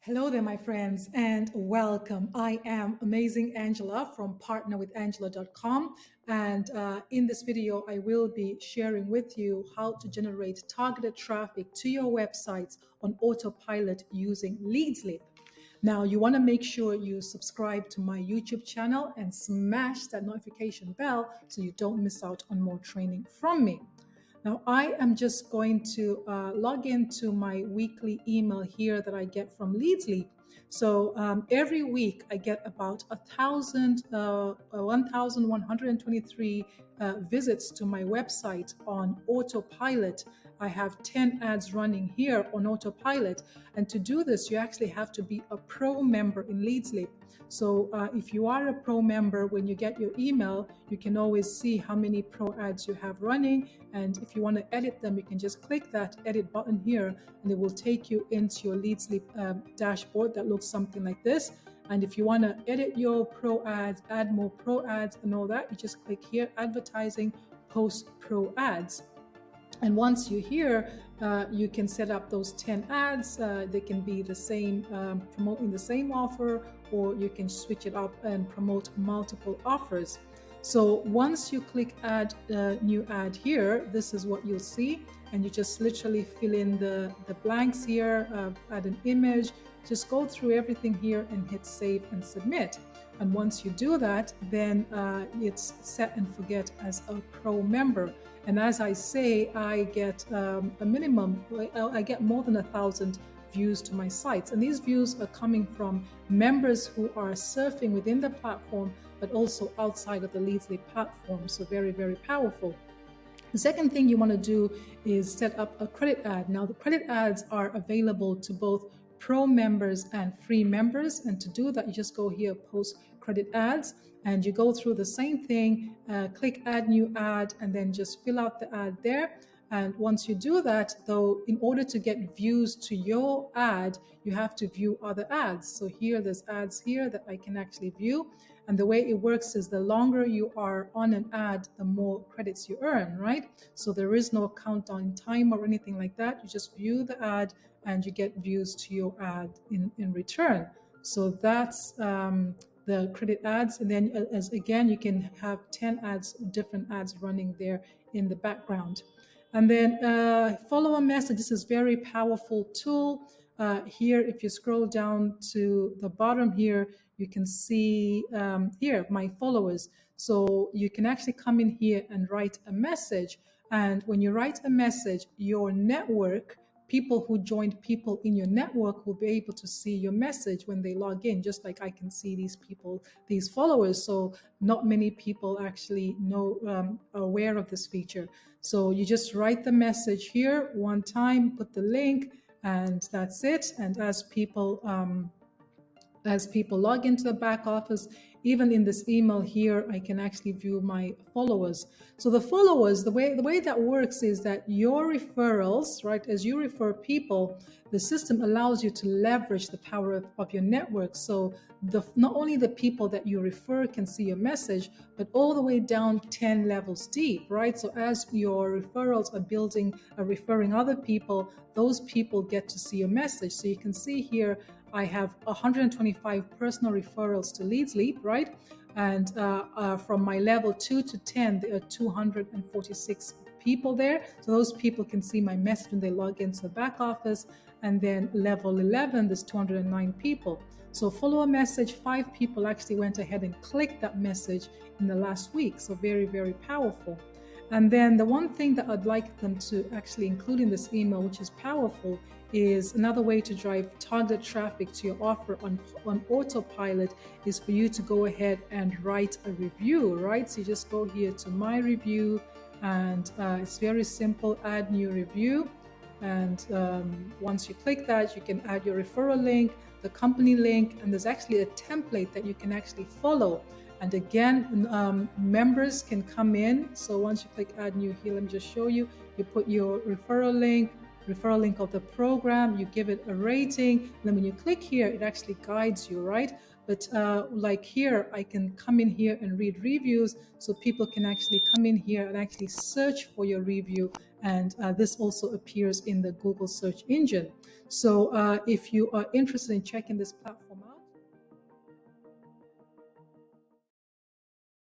Hello there, my friends, and welcome. I am Amazing Angela from partnerwithangela.com. And in this video, I will be sharing with you how to generate targeted traffic to your websites on autopilot using LeadsLeap. Now, you want to make sure you subscribe to my YouTube channel and smash that notification bell so you don't miss out on more training from me. Now, I am just going to log into my weekly email here that I get from LeadsLeap. So every week I get about 1,123 visits to my website on autopilot. I have 10 ads running here on autopilot. And to do this, you actually have to be a pro member in LeadsLeap. So if you are a pro member, when you get your email, you can always see how many pro ads you have running. And if you want to edit them, you can just click that edit button here and it will take you into your LeadsLeap dashboard that looks something like this. And if you want to edit your pro ads, add more pro ads and all that, you just click here, advertising, post pro ads. And once you're here, you can set up those 10 ads. They can be the same, promoting the same offer, or you can switch it up and promote multiple offers. So once you click add new ad here, this is what you'll see. And you just literally fill in the blanks here, add an image, just go through everything here and hit save and submit. And once you do that, then it's set and forget as a pro member. And as I say, I get a minimum, I get more than 1,000 views to my sites. And these views are coming from members who are surfing within the platform, but also outside of the LeadsLeap platform. So very, very powerful. The second thing you want to do is set up a credit ad. Now, the credit ads are available to both pro members and free members. And to do that, you just go here, post credit ads, and you go through the same thing, click add new ad, and then just fill out the ad there. And once you do that, though, in order to get views to your ad, you have to view other ads. So here, there's ads here that I can actually view. And the way it works is the longer you are on an ad, the more credits you earn, right? So there is no countdown time or anything like that. You just view the ad and you get views to your ad in return. So that's the credit ads. And then as again, you can have 10 ads, different ads running there in the background. And then follow a message. This is very powerful tool. Here, if you scroll down to the bottom here, you can see here, my followers. So you can actually come in here and write a message. And when you write a message, your network, people who joined people in your network will be able to see your message when they log in, just like I can see these people, these followers. So not many people actually are aware of this feature. So you just write the message here one time, put the link, and that's it. And as people log into the back office, even in this email here, I can actually view my followers. So the followers, the way that works is that your referrals, right, as you refer people, the system allows you to leverage the power of your network. So not only the people that you refer can see your message, but all the way down 10 levels deep, right? So as your referrals are referring other people, those people get to see your message. So you can see here, I have 125 personal referrals to LeadsLeap, right? And from my level 2 to 10, there are 246 people there. So those people can see my message when they log into the back office. And then level 11, there's 209 people. So follow a message, 5 people actually went ahead and clicked that message in the last week. So very, very powerful. And then the one thing that I'd like them to actually include in this email, which is powerful, is another way to drive targeted traffic to your offer on autopilot is for you to go ahead and write a review, right? So you just go here to my review, and it's very simple, add new review. And once you click that, you can add your referral link, the company link, and there's actually a template that you can actually follow. And again, members can come in. So once you click add new here, let me just show you, you put your referral link of the program, you give it a rating, and then when you click here, it actually guides you, right? But like here, I can come in here and read reviews, so people can actually come in here and actually search for your review, and this also appears in the Google search engine. So if you are interested in checking this platform